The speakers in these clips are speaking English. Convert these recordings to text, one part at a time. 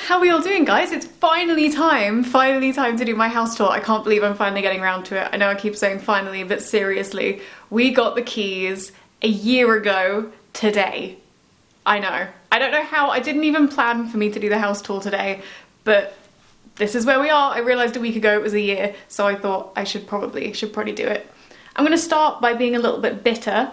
how are we all doing, guys? It's finally time to do my house tour. I can't believe I'm finally getting around to it. I know I keep saying finally, but seriously, we got the keys a year ago today. I know. I don't know how, I didn't even plan for me to do the house tour today, but this is where we are. I realized a week ago it was a year, so I thought I should probably do it. I'm gonna start by being a little bit bitter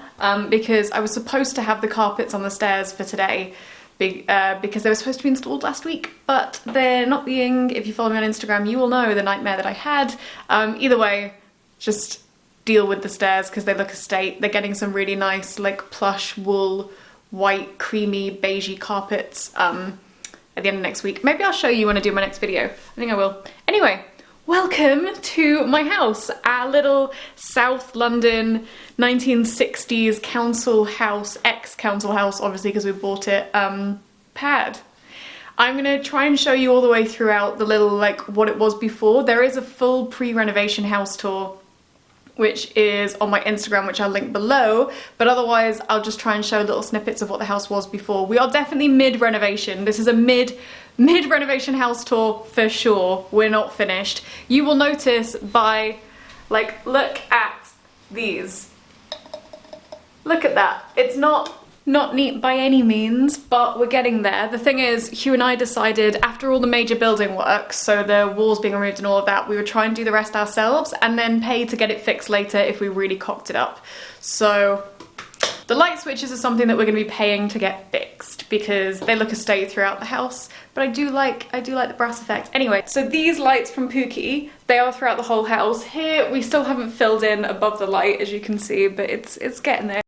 because I was supposed to have the carpets on the stairs for today because they were supposed to be installed last week, but they're not being. If you follow me on Instagram, you will know the nightmare that I had. Either way, just deal with the stairs because they look a state. They're getting some really nice like plush wool, white, creamy, beigey carpets at the end of next week. Maybe I'll show you when I do my next video. I think I will. Anyway, welcome to my house, our little South London 1960s council house, ex-council house, obviously because we bought it, pad. I'm gonna try and show you all the way throughout the little, like, what it was before. There is a full pre-renovation house tour which is on my Instagram, which I'll link below, but otherwise I'll just try and show little snippets of what the house was before. We are definitely mid-renovation. This is a mid-renovation house tour for sure. We're not finished. You will notice by, like, look at these. Look at that. It's not neat by any means, but we're getting there. The thing is, Hugh and I decided after all the major building works, so the walls being removed and all of that, we would try and do the rest ourselves and then pay to get it fixed later if we really cocked it up. So the light switches are something that we're going to be paying to get fixed because they look a state throughout the house, but I do like the brass effect. Anyway, so these lights from Pookie, they are throughout the whole house. Here we still haven't filled in above the light, as you can see, but it's getting there.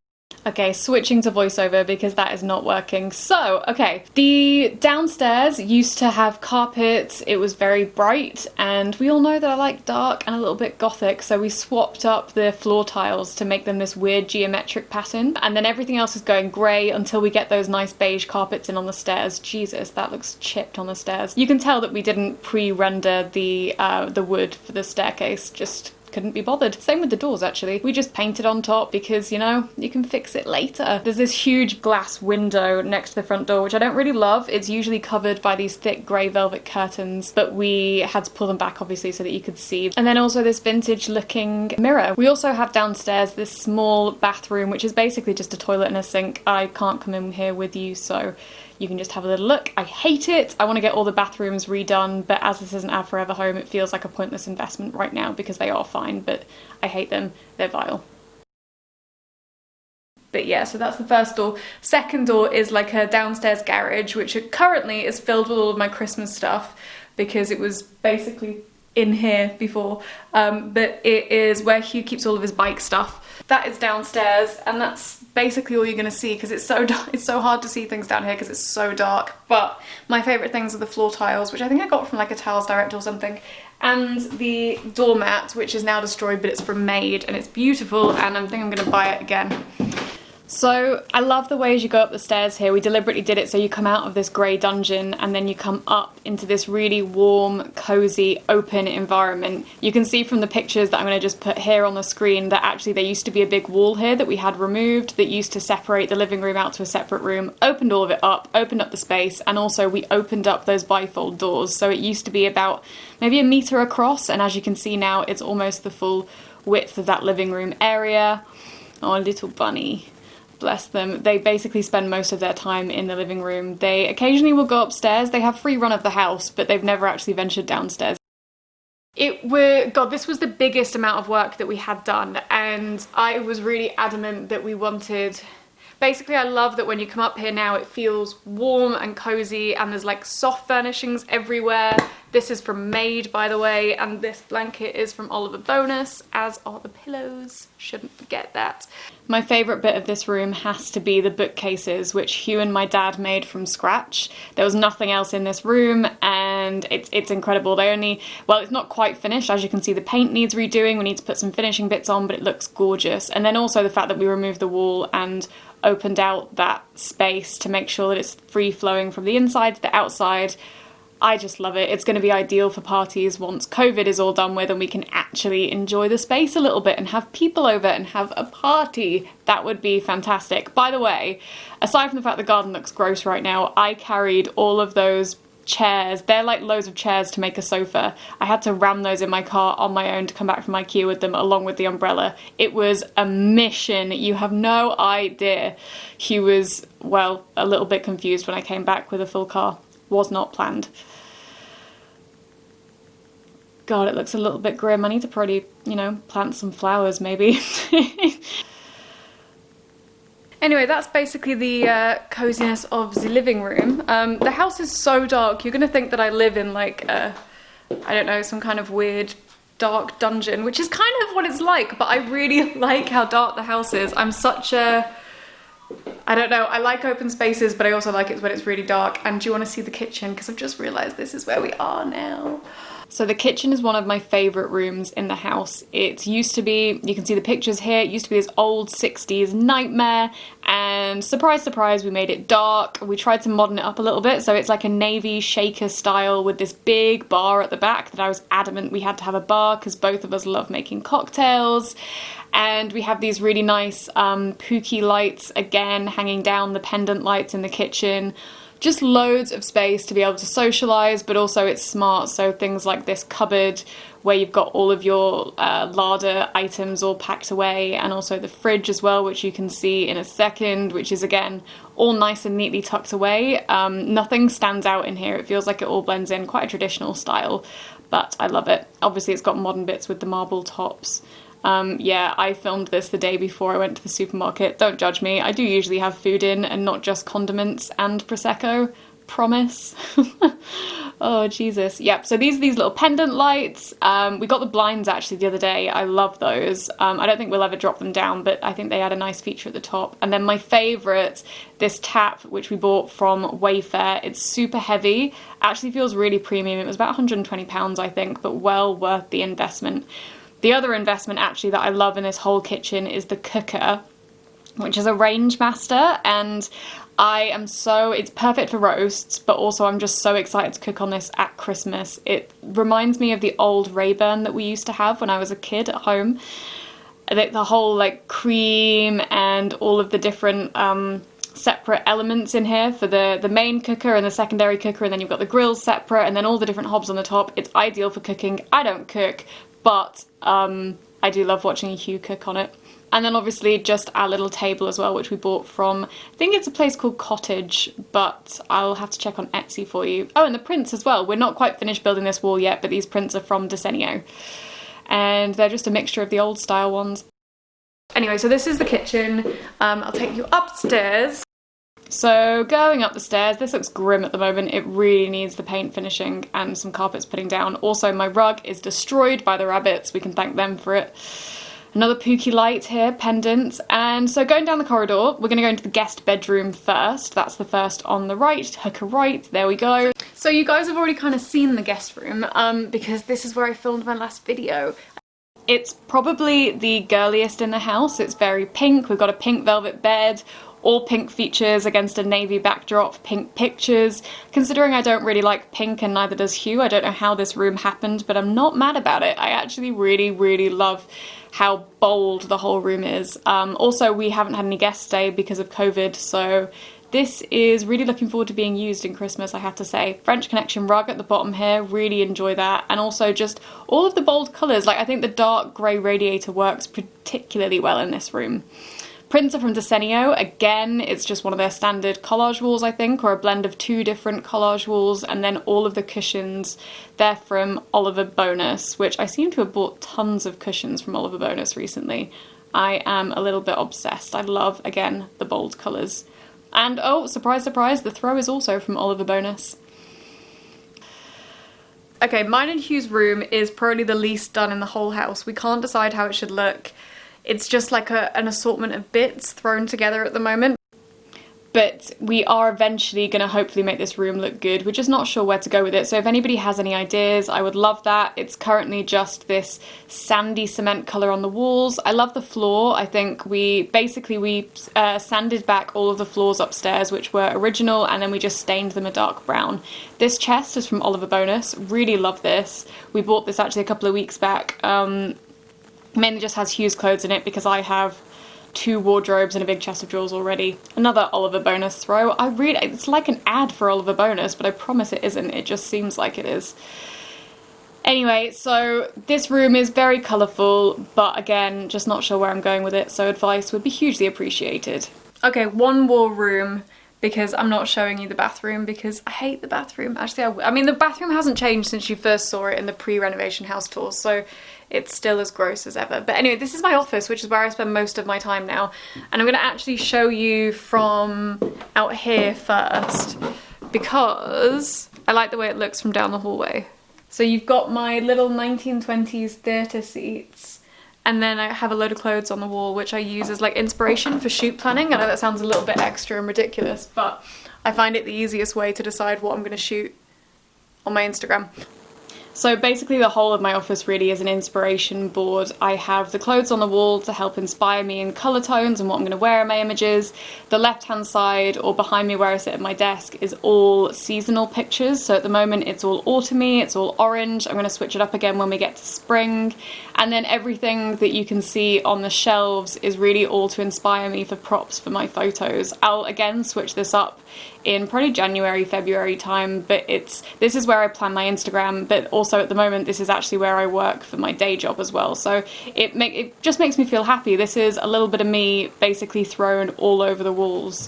Okay, switching to voiceover because that is not working. So, okay, the downstairs used to have carpet. It was very bright, and we all know that I like dark and a little bit gothic, so we swapped up the floor tiles to make them this weird geometric pattern, and then everything else is going grey until we get those nice beige carpets in on the stairs. Jesus, that looks chipped on the stairs. You can tell that we didn't pre-render the wood for the staircase, just couldn't be bothered. Same with the doors, actually. We just painted on top because, you know, you can fix it later. There's this huge glass window next to the front door, which I don't really love. It's usually covered by these thick grey velvet curtains, but we had to pull them back, obviously, so that you could see. And then also this vintage looking mirror. We also have downstairs this small bathroom, which is basically just a toilet and a sink. I can't come in here with you, so you can just have a little look. I hate it. I want to get all the bathrooms redone, but as this isn't our forever home, it feels like a pointless investment right now because they are fine, but I hate them. They're vile. But yeah, so that's the first door. Second door is like a downstairs garage, which currently is filled with all of my Christmas stuff because it was basically in here before, but it is where Hugh keeps all of his bike stuff. That is downstairs, and that's basically all you're gonna see because it's so hard to see things down here because it's so dark. But my favourite things are the floor tiles, which I think I got from like a Tiles Direct or something, and the doormat, which is now destroyed, but it's from Maid, and it's beautiful, and I think I'm gonna buy it again. So I love the way as you go up the stairs here. We deliberately did it so you come out of this grey dungeon and then you come up into this really warm, cosy, open environment. You can see from the pictures that I'm going to just put here on the screen that actually there used to be a big wall here that we had removed that used to separate the living room out to a separate room, opened all of it up, opened up the space, and also we opened up those bifold doors. So it used to be about maybe 1 metre across, and as you can see now it's almost the full width of that living room area. Oh, little bunny. Bless them. They basically spend most of their time in the living room. They occasionally will go upstairs. They have free run of the house, but they've never actually ventured downstairs. God, this was the biggest amount of work that we had done, and I was really adamant that we wanted. Basically, I love that when you come up here now, it feels warm and cozy, and there's like soft furnishings everywhere. This is from Maid, by the way, and this blanket is from Oliver Bonus, as are the pillows. Shouldn't forget that. My favourite bit of this room has to be the bookcases, which Hugh and my dad made from scratch. There was nothing else in this room, and it's incredible. Well, it's not quite finished. As you can see, the paint needs redoing. We need to put some finishing bits on, but it looks gorgeous. And then also the fact that we removed the wall and opened out that space to make sure that it's free flowing from the inside to the outside. I just love it. It's going to be ideal for parties once COVID is all done with and we can actually enjoy the space a little bit and have people over and have a party. That would be fantastic. By the way, aside from the fact the garden looks gross right now, I carried all of those chairs. They're like loads of chairs to make a sofa. I had to ram those in my car on my own to come back from IKEA with them, along with the umbrella. It was a mission. You have no idea. He was, well, a little bit confused when I came back with a full car. Was not planned. God, it looks a little bit grim. I need to probably, you know, plant some flowers maybe. Anyway, that's basically the coziness of the living room. The house is so dark. You're gonna think that I live in like, I don't know, some kind of weird dark dungeon, which is kind of what it's like, but I really like how dark the house is. I'm such a, I don't know, I like open spaces, but I also like it when it's really dark. And do you want to see the kitchen? Because I've just realised this is where we are now. So the kitchen is one of my favourite rooms in the house. It used to be, you can see the pictures here, it used to be this old 60s nightmare, and surprise, surprise, we made it dark. We tried to modern it up a little bit, so it's like a navy shaker style with this big bar at the back that I was adamant we had to have a bar because both of us love making cocktails. And we have these really nice pooky lights, again, hanging down, the pendant lights in the kitchen. Just loads of space to be able to socialise, but also it's smart, so things like this cupboard where you've got all of your larder items all packed away, and also the fridge as well, which you can see in a second, which is again all nice and neatly tucked away. Nothing stands out in here. It feels like it all blends in, quite a traditional style, but I love it. Obviously it's got modern bits with the marble tops. Yeah, I filmed this the day before I went to the supermarket. Don't judge me. I do usually have food in and not just condiments and Prosecco. Promise. Oh, Jesus. Yep, so these are these little pendant lights. We got the blinds actually the other day. I love those. I don't think we'll ever drop them down, but I think they had a nice feature at the top. And then my favourite, this tap, which we bought from Wayfair. It's super heavy. Actually feels really premium. It was about £120, I think, but well worth the investment. The other investment actually that I love in this whole kitchen is the cooker, which is a Range Master, and it's perfect for roasts, but also I'm just so excited to cook on this at Christmas. It reminds me of the old Rayburn that we used to have when I was a kid at home. The whole like cream and all of the different separate elements in here for the main cooker and the secondary cooker, and then you've got the grills separate, and then all the different hobs on the top. It's ideal for cooking. I don't cook, but I do love watching Hugh cook on it. And then obviously just our little table as well, which we bought from, I think it's a place called Cottage, but I'll have to check on Etsy for you. Oh, and the prints as well. We're not quite finished building this wall yet, but these prints are from Desenio. And they're just a mixture of the old style ones. Anyway, so this is the kitchen. I'll take you upstairs. So going up the stairs, this looks grim at the moment. It really needs the paint finishing and some carpets putting down. Also, my rug is destroyed by the rabbits. We can thank them for it. Another pooky light here, pendants. And so going down the corridor, we're going to go into the guest bedroom first. That's the first on the right, hooker right, there we go. So you guys have already kind of seen the guest room because this is where I filmed my last video. It's probably the girliest in the house. It's very pink. We've got a pink velvet bed, all pink features against a navy backdrop, pink pictures. Considering I don't really like pink and neither does Hugh, I don't know how this room happened, but I'm not mad about it. I actually really, really love how bold the whole room is. Also, we haven't had any guest stay because of COVID, so this is really looking forward to being used in Christmas, I have to say. French Connection rug at the bottom here, really enjoy that. And also just all of the bold colours, like I think the dark grey radiator works particularly well in this room. Prints are from Desenio. Again, it's just one of their standard collage walls, I think, or a blend of two different collage walls. And then all of the cushions, they're from Oliver Bonus, which I seem to have bought tons of cushions from Oliver Bonus recently. I am a little bit obsessed. I love, again, the bold colours. And oh, surprise, surprise, the throw is also from Oliver Bonus. Okay, mine and Hugh's room is probably the least done in the whole house. We can't decide how it should look. It's just like an assortment of bits thrown together at the moment. But we are eventually going to hopefully make this room look good. We're just not sure where to go with it. So if anybody has any ideas, I would love that. It's currently just this sandy cement colour on the walls. I love the floor. I think we sanded back all of the floors upstairs, which were original, and then we just stained them a dark brown. This chest is from Oliver Bonus. Really love this. We bought this actually a couple of weeks back. Mainly just has Hugh's clothes in it because I have 2 wardrobes and a big chest of drawers already. Another Oliver bonus throw. It's like an ad for Oliver bonus, but I promise it isn't. It just seems like it is. Anyway, so this room is very colourful, but again, just not sure where I'm going with it, so advice would be hugely appreciated. Okay, one more room, because I'm not showing you the bathroom because I hate the bathroom. Actually, I mean, the bathroom hasn't changed since you first saw it in the pre-renovation house tour, so it's still as gross as ever. But anyway, this is my office, which is where I spend most of my time now, and I'm going to actually show you from out here first, because I like the way it looks from down the hallway. So you've got my little 1920s theatre seats, and then I have a load of clothes on the wall which I use as like inspiration for shoot planning. I know that sounds a little bit extra and ridiculous, but I find it the easiest way to decide what I'm going to shoot on my Instagram. So basically the whole of my office really is an inspiration board. I have the clothes on the wall to help inspire me in colour tones and what I'm going to wear in my images. The left hand side or behind me where I sit at my desk is all seasonal pictures. So at the moment it's all autumny, it's all orange. I'm going to switch it up again when we get to spring. And then everything that you can see on the shelves is really all to inspire me for props for my photos. I'll again switch this up in probably January, February time, but this is where I plan my Instagram, but also at the moment this is actually where I work for my day job as well, so it just makes me feel happy. This is a little bit of me basically thrown all over the walls.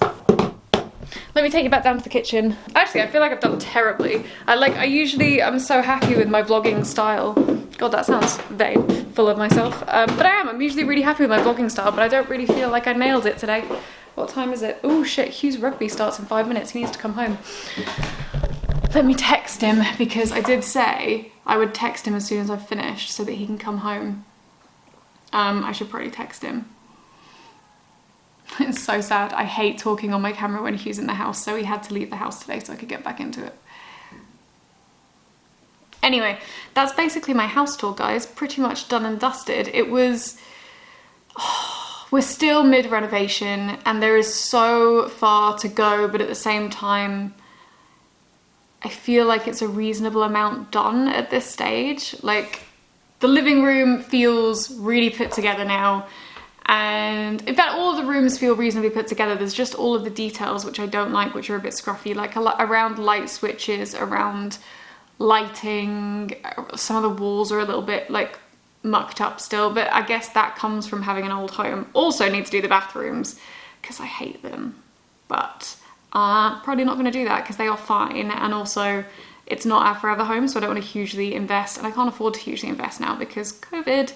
Let me take you back down to the kitchen. Actually, I feel like I've done terribly. I'm so happy with my vlogging style. God, that sounds vain, full of myself. But I'm usually really happy with my vlogging style, but I don't really feel like I nailed it today. What time is it? Oh shit, Hugh's rugby starts in 5 minutes. He needs to come home. Let me text him, because I did say I would text him as soon as I've finished so that he can come home. I should probably text him. It's so sad. I hate talking on my camera when Hugh's in the house, so he had to leave the house today so I could get back into it. Anyway, that's basically my house tour, guys. Pretty much done and dusted. It was... we're still mid-renovation and there is so far to go, but at the same time, I feel like it's a reasonable amount done at this stage. Like, the living room feels really put together now. And in fact, all of the rooms feel reasonably put together. There's just all of the details which I don't like, which are a bit scruffy, like around light switches, around lighting. Some of the walls are a little bit like mucked up still, but I guess that comes from having an old home. Also need to do the bathrooms because I hate them, but probably not going to do that because they are fine, and also it's not our forever home, so I don't want to hugely invest, and I can't afford to hugely invest now because COVID.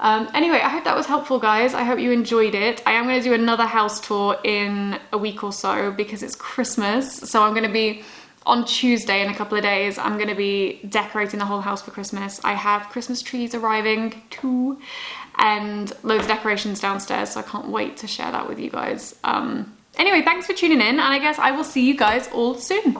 Anyway, I hope that was helpful, guys. I hope you enjoyed it. I am going to do another house tour in a week or so because it's Christmas, so I'm going to be on Tuesday in a couple of days. I'm going to be decorating the whole house for Christmas. I have Christmas trees arriving too, and loads of decorations downstairs, so I can't wait to share that with you guys. Anyway, thanks for tuning in, and I guess I will see you guys all soon.